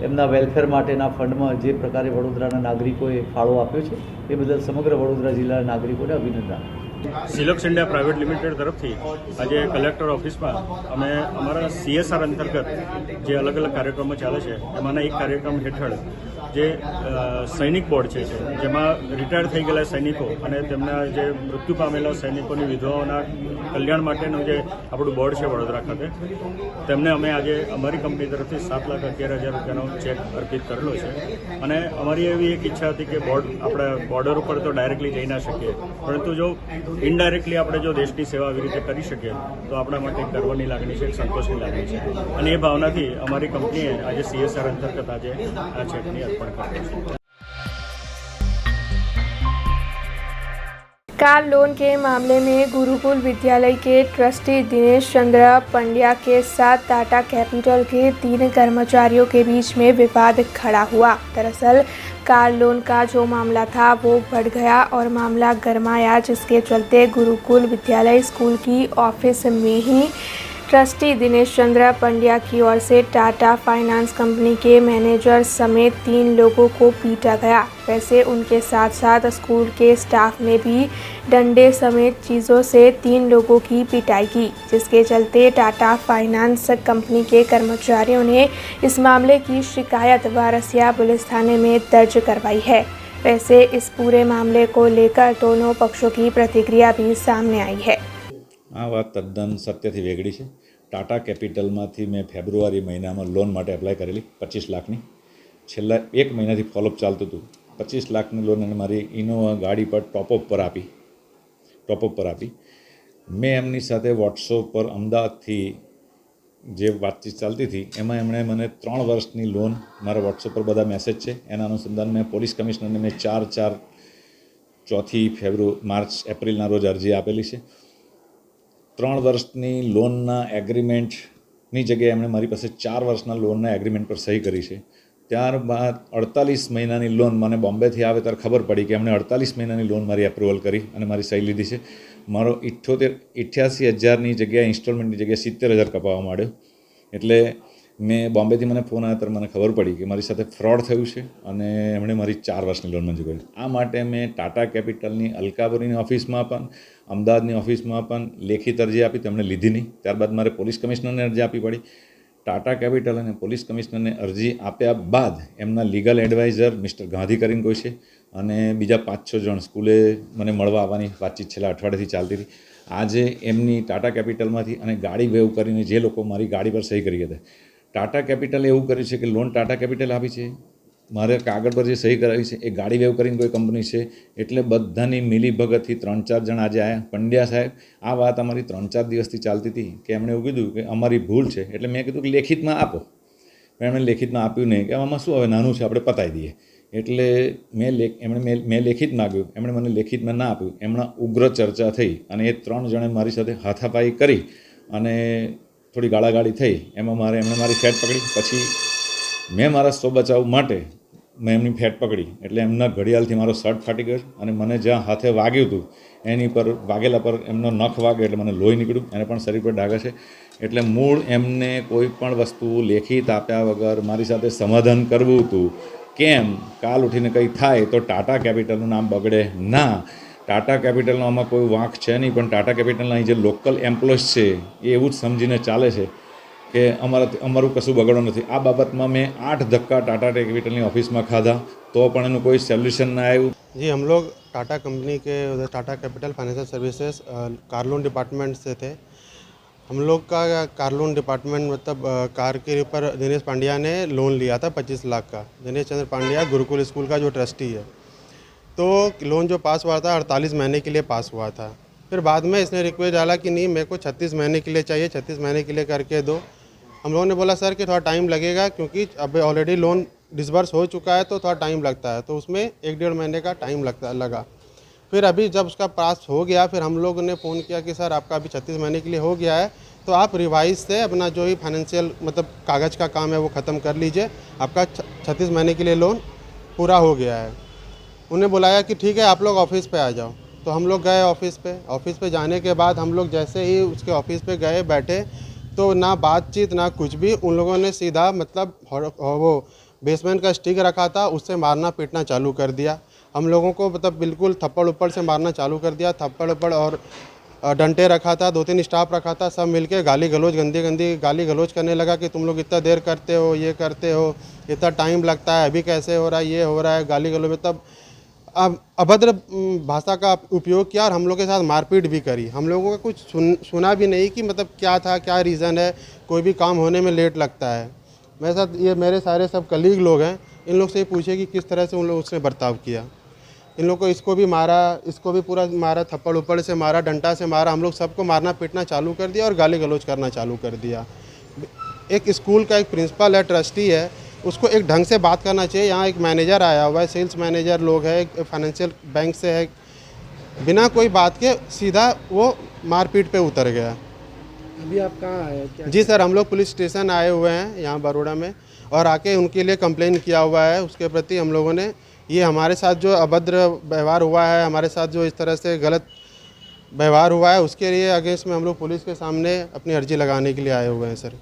એમના વેલફેર માટેના ફંડમાં જે પ્રકારે વડોદરાના નાગરિકોએ ફાળો આપ્યો છે, એ બદલ સમગ્ર વડોદરા જિલ્લાના નાગરિકોને અભિનંદન। સિલોક્સ ઇન્ડિયા પ્રાઇવેટ લિમિટેડ તરફથી આજે કલેક્ટર ઓફિસમાં અમે અમારા CSR અંતર્ગત જે અલગ અલગ કાર્યક્રમો ચાલે છે, એમાંના એક કાર્યક્રમ હેઠળ જે સૈનિક બોર્ડ છે, જેમાં રિટાયર થઈ ગયેલા સૈનિકો અને તેમના જે મૃત્યુ પામેલા સૈનિકોની વિધવાઓના કલ્યાણ માટેનું જે આપણું બોર્ડ છે વડોદરા ખાતે, તેમને અમે આજે અમારી કંપની તરફથી 7,11,000 રૂપિયાનો ચેક અર્પિત કરેલો છે અને અમારી એવી એક ઈચ્છા હતી કે બોર્ડ આપણે બોર્ડર ઉપર તો ડાયરેક્ટલી જઈ ના શકીએ, પરંતુ જો ઇનડાયરેક્ટલી આપણે જો દેશની સેવા આવી રીતે કરી શકીએ તો આપણા માટે એક ગર્વની લાગણી છે, એક સંતોષની લાગણી છે અને એ ભાવનાથી અમારી કંપનીએ આજે CSR અંતર્ગત આજે આ ચેકની અર્પણ કર્યો છે। कार लोन के मामले में गुरुकुल विद्यालय के ट्रस्टी दिनेश चंद्र पंड्या के साथ टाटा कैपिटल के 3 कर्मचारियों के बीच में विवाद खड़ा हुआ। दरअसल कार लोन का जो मामला था वो बढ़ गया और मामला गरमाया, जिसके चलते गुरुकुल विद्यालय स्कूल की ऑफिस में ही ट्रस्टी दिनेश चंद्र पंड्या की ओर से टाटा फाइनेंस कंपनी के मैनेजर समेत 3 लोगों को पीटा गया। वैसे उनके साथ साथ स्कूल के स्टाफ ने भी डंडे समेत चीज़ों से 3 लोगों की पिटाई की, जिसके चलते टाटा फाइनेंस कंपनी के कर्मचारियों ने इस मामले की शिकायत वारसिया पुलिस थाने में दर्ज करवाई है। वैसे इस पूरे मामले को लेकर दोनों पक्षों की प्रतिक्रिया भी सामने आई है। આ વાત તદ્દન સત્યથી વેગળી છે। ટાટા કેપિટલમાંથી મેં ફેબ્રુઆરી મહિનામાં લોન માટે એપ્લાય કરેલી 25 લાખની। છેલ્લા 1 મહિનાથી ફોલોઅપ ચાલતું હતું। 25 લાખની લોન અને મારી ઇનોવા ગાડી પર ટોપઅપ પર આપી। મેં એમની સાથે વોટ્સઅપ પર અમદાવાદથી જે વાતચીત ચાલતી હતી એમાં એમણે મને 3 વર્ષની લોન મારા વોટ્સઅપ પર બધા મેસેજ છે એના અનુસંધાન મેં પોલીસ કમિશનરને મેં 4 માર્ચ એપ્રિલના રોજ અરજી આપેલી છે। 3 વર્ષની લોનના એગ્રીમેન્ટની જગ્યાએ એમણે મારી પાસે 4 વર્ષના લોનના એગ્રીમેન્ટ પર સહી કરી છે। ત્યારબાદ 48 મહિનાની લોન મને બોમ્બેથી આવે ત્યારે ખબર પડી કે એમણે 48 મહિનાની લોન મારી એપ્રુવલ કરી અને મારી સહી લીધી છે। મારો 88,000ની જગ્યાએ ઇન્સ્ટોલમેન્ટની જગ્યાએ 70,000 કપાવવા માંડ્યો। એટલે મેં બોમ્બેથી મને ફોન આવ્યો ત્યારે મને ખબર પડી કે મારી સાથે ફ્રોડ થયું છે અને એમણે મારી 4 વર્ષની લોન મંજૂર કરી। આ માટે મેં ટાટા કેપિટલની અલકાપુરીની ઓફિસમાં પણ અમદાવાદની ઓફિસમાં પણ લેખિત અરજી આપી, તેમણે લીધી નહીં। ત્યારબાદ મારે પોલીસ કમિશનરને અરજી આપવી પડી। ટાટા કેપિટલ અને પોલીસ કમિશનરને અરજી આપ્યા બાદ એમના લીગલ એડવાઇઝર મિસ્ટર ગાંધી કરીને કોઈ છે અને બીજા 5-6 જણ સ્કૂલે મને મળવા આવવાની વાતચીત છેલ્લા અઠવાડિયાથી ચાલતી હતી। આજે એમની ટાટા કેપિટલમાંથી અને ગાડી વેવ કરીને જે લોકો મારી ગાડી પર સહી કરી હતી, ટાટા કેપિટલે એવું કર્યું છે કે લોન ટાટા કેપિટલ આપી છે, મારે કાગળ પર જે સહી કરાવી છે એ ગાડી વેવ કરીને કોઈ કંપની છે। એટલે બધાની મિલીભગતથી 3-4 જણ આજે આવ્યા। પંડ્યા સાહેબ, આ વાત અમારી 3-4 દિવસથી ચાલતી હતી કે એમણે એવું કીધું કે અમારી ભૂલ છે। એટલે મેં કીધું કે લેખિતમાં આપો, પણ એમણે લેખિતમાં આપ્યું નહીં, કે આમાં શું હવે નાનું છે આપણે પતાવી દઈએ। એટલે મેં લેખિત માગ્યું, એમણે મને લેખિતમાં ના આપ્યું। એમણે ઉગ્ર ચર્ચા થઈ અને એ 3 જણે મારી સાથે હાથાપાઈ કરી અને થોડી ગાળાગાળી થઈ। એમાં એમણે મારી ફેટ પકડી। પછી મેં મારા સ્વ બચાવ માટે મેં એમની ફેટ પકડી, એટલે એમના ઘડિયાળથી મારો શર્ટ ફાટી ગયો અને મને જ્યાં હાથે વાગ્યું હતું એની પર વાગેલા પર એમનો નખ વાગ્યો એટલે મને લોહી નીકળ્યું। એને પણ શરીર પર ડાઘા છે। એટલે મૂળ એમને કોઈ પણ વસ્તુ લેખિત આપ્યા વગર મારી સાથે સમાધાન કરવું હતું। કેમ કાલ ઉઠીને કંઈ થાય તો ટાટા કેપિટલનું નામ બગડે ના। ટાટા કેપિટલનો આમાં કોઈ વાંક છે નહીં, પણ ટાટા કેપિટલના અહીં જે લોકલ એમ્પ્લોઈઝ છે એ એવું જ સમજીને ચાલે છે કે અમારું કશું બગડો નથી। આ બાબતમાં મેં 8 ધક્કા टाटा कैपिटल ऑफिस में खाधा तो पण एनु कोई सोल्यूशन ना आया। जी, हम लोग टाटा कंपनी के उधर Tata capital financial services car loan department से थे। हम लोग का कार लोन डिपार्टमेंट मतलब कार के ऊपर दिनेश पांड्या ने लोन लिया था 25 लाख का। दिनेश चंद्र पांड्या गुरुकुल स्कूल का जो ट्रस्टी है, तो लोन जो पास हुआ था 48 महीने के लिए पास हुआ था। फिर बाद में इसने रिक्वेस्ट डाला कि नहीं, मेरे को 36 महीने के लिए चाहिए, 36 महीने के लिए करके दो। हम लोगों ने बोला सर कि थोड़ा टाइम लगेगा क्योंकि अब ऑलरेडी लोन डिसबर्स हो चुका है तो थोड़ा टाइम लगता है। तो उसमें 1-1.5 महीने का टाइम लगा। फिर अभी जब उसका पास हो गया, फिर हम लोग ने फ़ोन किया कि सर आपका अभी 36 महीने के लिए हो गया है, तो आप रिवाइज से अपना जो ही फाइनेंशियल मतलब कागज़ का काम है वो ख़त्म कर लीजिए, आपका 36 महीने के लिए लोन पूरा हो गया है। उन्हें बुलाया कि ठीक है आप लोग ऑफिस पे आ जाओ। तो हम लोग गए ऑफिस पे जाने के बाद हम लोग जैसे ही उसके ऑफिस पे गए बैठे तो ना बातचीत ना कुछ भी, उन लोगों ने सीधा मतलब वो बेसमेंट का स्टिक रखा था उससे मारना पीटना चालू कर दिया। हम लोगों को मतलब बिल्कुल थप्पड़ उप्पड़ से मारना चालू कर दिया। थप्पड़ उप्पड़ और डंटे रखा था, 2-3 स्टाफ रखा था, सब मिलके गाली गलौज गंदी गाली गलौज करने लगा कि तुम लोग इतना देर करते हो, ये करते हो, इतना टाइम लगता है, अभी कैसे हो रहा है, ये हो रहा है, गाली गलौज में तब अभद्र भाषा का उपयोग किया और हम लोग के साथ मारपीट भी करी। हम लोगों का कुछ सुना भी नहीं कि मतलब क्या था, क्या रीज़न है, कोई भी काम होने में लेट लगता है। मेरे साथ ये मेरे सारे सब कलीग लोग हैं, इन लोग से पूछे कि किस तरह से उन लोग उसने बर्ताव किया। इन लोग को इसको भी मारा, इसको भी पूरा मारा, थप्पड़ उप्पड़ से मारा, डंडा से मारा, हम लोग सबको मारना पीटना चालू कर दिया और गाली गलौज करना चालू कर दिया। एक स्कूल का एक प्रिंसिपल है, ट्रस्टी है, उसको एक ढंग से बात करना चाहिए। यहाँ एक मैनेजर आया हुआ है, सेल्स मैनेजर लोग है, एक फाइनेंशियल बैंक से है, बिना कोई बात के सीधा वो मारपीट पे उतर गया। अभी आप कहाँ आए हैं? जी सर, हम लोग पुलिस स्टेशन आए हुए हैं यहाँ बड़ौदा में और आके उनके लिए कंप्लेन किया हुआ है। उसके प्रति हम लोगों ने ये हमारे साथ जो अभद्र व्यवहार हुआ है, हमारे साथ जो इस तरह से गलत व्यवहार हुआ है, उसके लिए अगेंस्ट में हम लोग पुलिस के सामने अपनी अर्जी लगाने के लिए आए हुए हैं सर।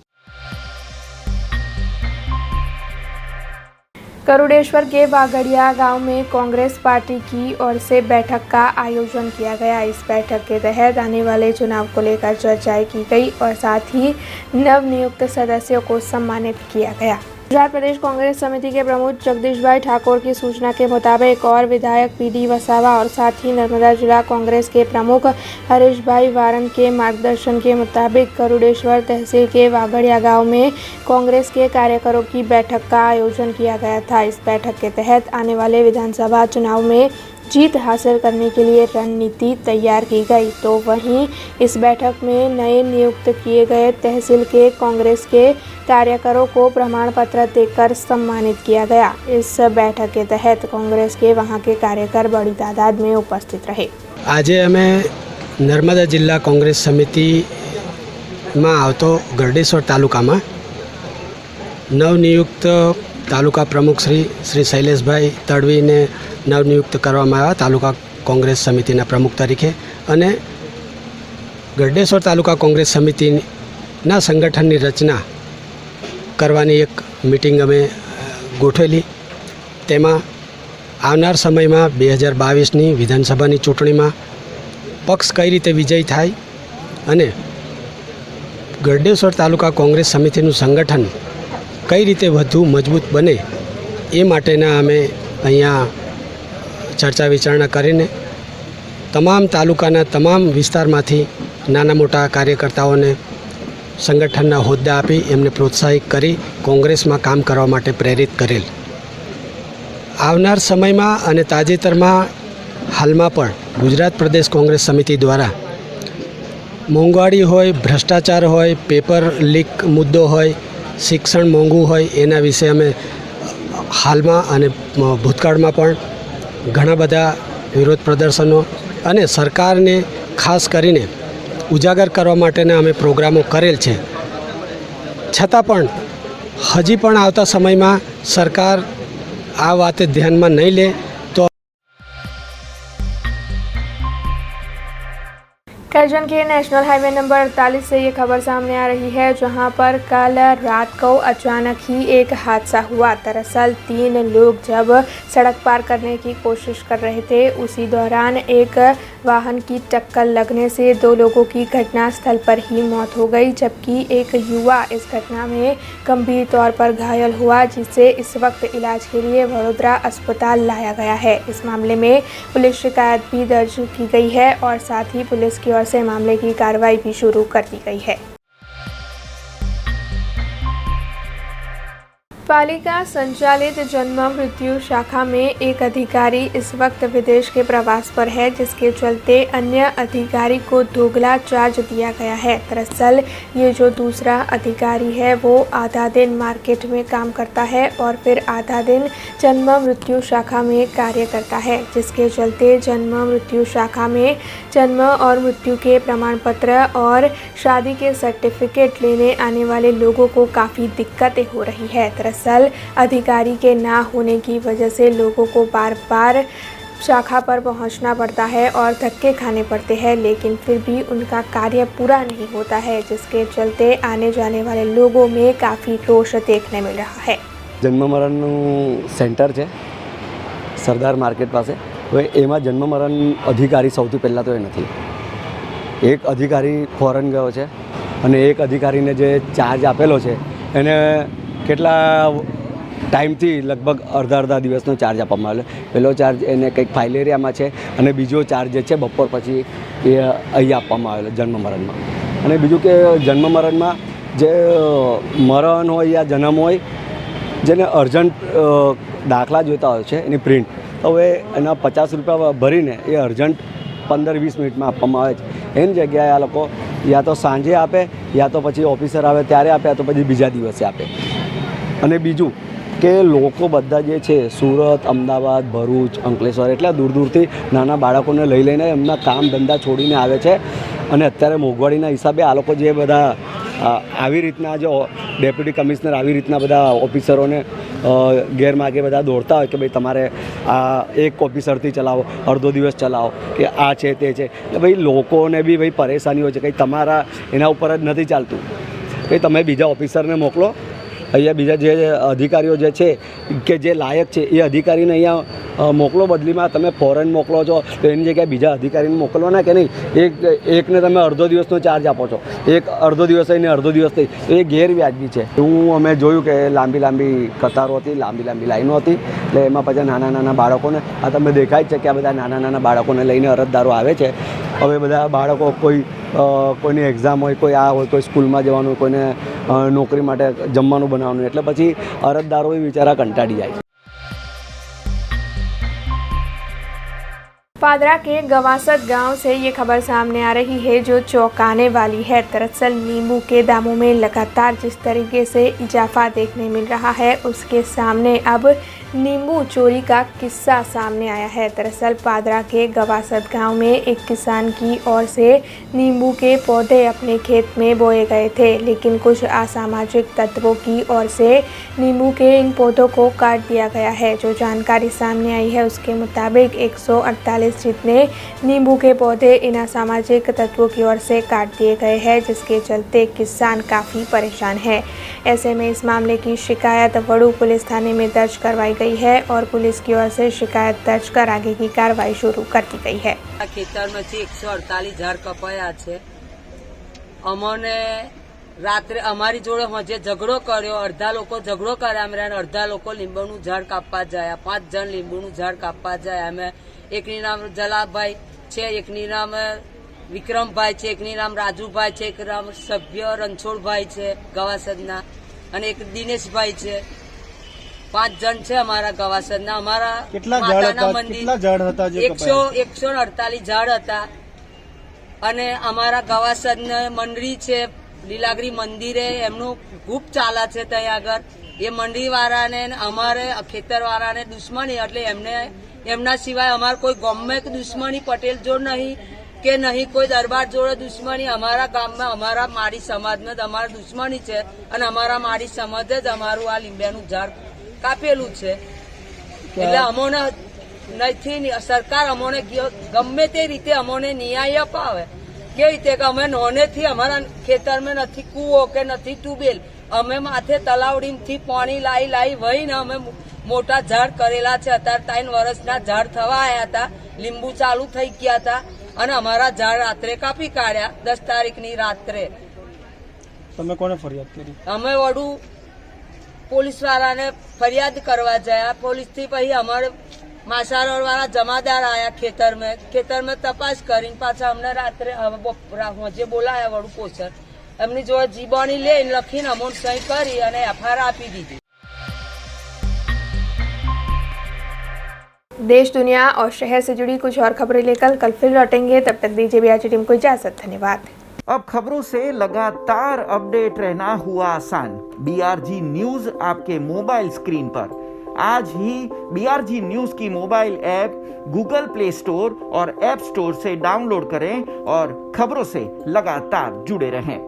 गरुड़ेश्वर के वागड़िया गांव में कांग्रेस पार्टी की ओर से बैठक का आयोजन किया गया। इस बैठक के तहत आने वाले चुनाव को लेकर चर्चाएं की गई और साथ ही नवनियुक्त सदस्यों को सम्मानित किया गया। गुजरात प्रदेश कांग्रेस समिति के प्रमुख जगदीश भाई ठाकुर की सूचना के मुताबिक और विधायक पीडी वसावा और साथ ही नर्मदा जिला कांग्रेस के प्रमुख हरीश भाई वारन के मार्गदर्शन के मुताबिक गरुड़ेश्वर तहसील के वागड़िया गांव में कांग्रेस के कार्यकरों की बैठक का आयोजन किया गया था। इस बैठक के तहत आने वाले विधानसभा चुनाव में जीत हासिल करने के लिए रणनीति तैयार की गई। तो वहीं इस बैठक में नए नियुक्त किए गए तहसील के कांग्रेस के कार्यकरों को प्रमाण पत्र देकर सम्मानित किया गया। इस बैठक के तहत कांग्रेस के वहां के कार्यकर बड़ी तादाद में उपस्थित रहे। आज अमे नर्मदा जिला कांग्रेस समिति में आवतो गरुड़ेश्वर तालुका में नवनियुक्त तालुका प्रमुख श्री शैलेष भाई तड़वी ने नवनियुक्त કરવામાં આવ્યા તાલુકા કોંગ્રેસ સમિતિના પ્રમુખ તરીકે અને ગરડેશ્વર તાલુકા કોંગ્રેસ સમિતિના સંગઠનની રચના કરવાની એક મીટિંગ અમે ગોઠવેલી। તેમાં આવનાર સમયમાં 2022ની વિધાનસભાની ચૂંટણીમાં પક્ષ કઈ રીતે વિજય થાય અને ગરડેશ્વર તાલુકા કોંગ્રેસ સમિતિનું સંગઠન કઈ રીતે વધુ મજબૂત બને એ માટેના અમે અહીંયા चर्चा विचारणा करीने तमाम तालुकाना तमाम विस्तारमांथी नाना मोटा कार्यकर्ताओने संगठनना होद्दा आपी एमने प्रोत्साहित करी कांग्रेसमां काम करवा माटे प्रेरित करेल। आवनार समयमां अने ताजेतरमां हालमां पण गुजरात प्रदेश कांग्रेस समिति द्वारा मोंघवाड़ी होय, भ्रष्टाचार होय, पेपर लीक मुद्दो होय, शिक्षण मोंघुं होय एना विषे अमे हालमां अने भूतकाळमां पण घणा बधा विरोध प्रदर्शनों अने सरकार ने खास करीने उजागर करवा माटेना अमे प्रोग्रामों करेल छे। छतां पण हजी पण आवता समय में सरकार आ वाते ध्यान में नहीं ले तो करजन के नेशनल हाईवे नंबर 48 से ये खबर सामने आ रही है, जहां पर कल रात को अचानक ही एक हादसा हुआ। दरअसल 3 लोग जब सड़क पार करने की कोशिश कर रहे थे, उसी दौरान एक वाहन की टक्कर लगने से 2 लोगों की घटनास्थल पर ही मौत हो गई, जबकि एक युवा इस घटना में गंभीर तौर पर घायल हुआ, जिसे इस वक्त इलाज के लिए वडोदरा अस्पताल लाया गया है। इस मामले में पुलिस शिकायत भी दर्ज की गई है और साथ ही पुलिस की ओर से मामले की कार्रवाई भी शुरू कर दी गई है। पालिका संचालित जन्म मृत्यु शाखा में एक अधिकारी इस वक्त विदेश के प्रवास पर है, जिसके चलते अन्य अधिकारी को दोगला चार्ज दिया गया है। दरअसल ये जो दूसरा अधिकारी है वो आधा दिन मार्केट में काम करता है और फिर आधा दिन जन्म मृत्यु शाखा में कार्य करता है, जिसके चलते जन्म मृत्यु शाखा में जन्म और मृत्यु के प्रमाण पत्र और शादी के सर्टिफिकेट लेने आने वाले लोगों को काफ़ी दिक्कतें हो रही है। दरअसल अधिकारी के ना होने की वजह से लोगों को बार बार शाखा पर पहुंचना पड़ता है और धक्के खाने पड़ते हैं, लेकिन फिर भी उनका कार्य पूरा नहीं होता है, जिसके चलते आने जाने वाले लोगों में काफ़ी रोष देखने मिल रहा है। जन्म मरण सेंटर है सरदार मार्केट पास, एमां जन्म मरण अधिकारी सौथी पहला तो नहीं। एक अधिकारी फॉरन गयो है અને એક अधिकारी ने जे चार्ज आपेलो है એને કેટલા ટાઈમથી લગભગ અડધા દિવસનો ચાર્જ આપવામાં આવેલો। પહેલો ચાર્જ એને કંઈક ફાઇલ એરિયામાં છે અને બીજો ચાર્જ જે છે બપોર પછી એ અહીં આપવામાં આવેલો જન્મ મરણમાં। અને બીજું કે જન્મ મરણમાં જે મરણ હોય યા જન્મ હોય જેને અર્જન્ટ દાખલા જોઈતા હોય છે એની પ્રિન્ટ, તો હવે એના 50 રૂપિયા ભરીને એ અર્જન્ટ 15-20 મિનિટમાં આપવામાં આવે છે. એની જગ્યાએ આ લોકો યા તો સાંજે આપે, યા તો પછી ઓફિસર આવે ત્યારે આપે, યા તો પછી બીજા દિવસે આપે. અને બીજું કે લોકો બધા જે છે સુરત, અમદાવાદ, ભરૂચ, અંકલેશ્વર એટલા દૂર દૂરથી નાના બાળકોને લઈ લઈને એમના કામ ધંધા છોડીને આવે છે. અને અત્યારે મોંઘવારીના હિસાબે આ લોકો જે બધા આવી રીતના જો ડેપ્યુટી કમિશનર આવી રીતના બધા ઓફિસરોને ગેરમાર્ગે બધા દોડતા હોય કે ભાઈ તમારે આ એક ઓફિસરથી ચલાવો, અડધો દિવસ ચલાવો, કે આ છે તે છે, એટલે ભાઈ લોકોને બી ભાઈ પરેશાની હોય છે. કંઈ તમારા એના ઉપર જ નથી ચાલતું, કંઈ તમે બીજા ઓફિસરને મોકલો. અહીંયા બીજા જે અધિકારીઓ જે છે કે જે લાયક છે એ અધિકારીને અહીંયા મોકલો. બદલીમાં તમે ફોરેન મોકલો છો તો એની જગ્યાએ બીજા અધિકારીને મોકલવાના કે નહીં. એકને તમે અડધો દિવસનો ચાર્જ આપો છો, એક અડધો દિવસ થઈને અડધો દિવસ થઈ, એ ગેરવ્યાજબી છે. અમે જોયું કે લાંબી કતારો હતી, લાંબી લાઈનો હતી. એટલે એમાં પછી નાના બાળકોને આ તમે દેખાય જ છે કે આ બધા નાના બાળકોને લઈને અરજદારો આવે છે. હવે બધા બાળકો કોઈની એક્ઝામ હોય, કોઈ આ હોય, કોઈ સ્કૂલમાં જવાનું હોય, કોઈને નોકરી માટે જમવાનું બનાવવાનું, એટલે પછી અરજદારો એ બિચારા કંટાળી જાય. पादरा के गवासत गांव से ये खबर सामने आ रही है जो चौंकाने वाली है। दरअसल नींबू के दामों में लगातार जिस तरीके से इजाफा देखने मिल रहा है उसके सामने अब नींबू चोरी का किस्सा सामने आया है। दरअसल पादरा के गवासत गांव में एक किसान की ओर से नींबू के पौधे अपने खेत में बोए गए थे, लेकिन कुछ असामाजिक तत्वों की ओर से नींबू के इन पौधों को काट दिया गया है। जो जानकारी सामने आई है उसके मुताबिक 148 जितने नींबू के पौधे इन असामाजिक तत्वों की ओर से काट दिए गए हैं, जिसके चलते किसान काफ़ी परेशान है। ऐसे में इस मामले की शिकायत वड़ू पुलिस थाने में दर्ज करवाई गई है और पुलिस की ओर से शिकायत दर्ज कर आगे की कार्रवाई शुरू कर दी गई है। खेतर में 148 झाड़ कपाया है। अमोने रात्रे अमारी जोड़े हजे झगड़ो कर्यो, अर्धा लोको झगड़ो कर्या, अर्धा लोको લીંબુનું ઝાડ કાપવા જાય. 5 જણ લીંબુનું ઝાડ કાપવા જાય. અમે એકની નામ જલાભાઈ છે, એકની નામ વિક્રમભાઈ છે, એકની નામ રાજુભાઈ છે, એક નામ સભ્ય રણછોડભાઈ છે ગવાસદના, અને એક દિનેશભાઈ છે. 5 જણ છે અમારા ગવાસદના. અમારા માતાના મંદિર 148 ઝાડ હતા. અને અમારા ગવાસદના મંડળી છે, લીલાગરી મંદિરે એમનું ગ્રુપ ચાલે છે ત્યાં આગળ. એ મંડળી વાળાને અમારે ખેતર વાળાને દુશ્મની, એટલે એમના સિવાય અમારે કોઈ ગામમાં દુશ્મની પટેલ જોડ નહીં કે નહીં કોઈ દરબાર જોડે દુશ્મની. અમારા ગામમાં અમારા માળી સમાજમાં જ અમારા દુશ્મની છે, અને અમારા માળી સમાજે જ અમારું આ લીંબાનું ઝાડ કાપેલું છે. એટલે અમોને નથી, સરકાર અમોને ગમે તે રીતે અમોને ન્યાય અપાવે. કેવી રીતે કે અમે નોનેથી અમારા ખેતરમાં નથી કૂવો કે નથી ટ્યુબવેલ, અમે માથે તલાવડીથી પાણી લાવી વહીને અમે મોટા ઝાડ કરેલા છે. અત્યારે 3 વર્ષના ઝાડ થવા આવ્યા હતા, લીંબુ ચાલુ થઈ ગયા હતા, અને અમારા ઝાડ રાત્રે કાપી કાઢ્યા. 10 તારીખની રાત્રે. તમે કોને ફરિયાદ કરી? અમે વડુ પોલીસ વાળાને ફરિયાદ કરવા ગયા. પોલીસથી પછી અમારે માસારોડ વાળા જમાદાર આયા ખેતર में तपास કરીને પાછા અમને રાત્રે જે બોલાયા વડુ પોસર એમની જોડે જીબાની લઈને લખીને અમોને સહી કરી અને એફઆઈઆર આપી દીધી. देश, दुनिया और शहर से जुड़ी कुछ और खबरें लेकर कल फिर लौटेंगे। तब तक दीजिए BRG टीम को इजाजत। धन्यवाद। अब खबरों से लगातार अपडेट रहना हुआ आसान। BRG न्यूज आपके मोबाइल स्क्रीन पर। आज ही BRG न्यूज की mobile app Google play store और ऐप स्टोर से डाउनलोड करें और खबरों से लगातार जुड़े रहें।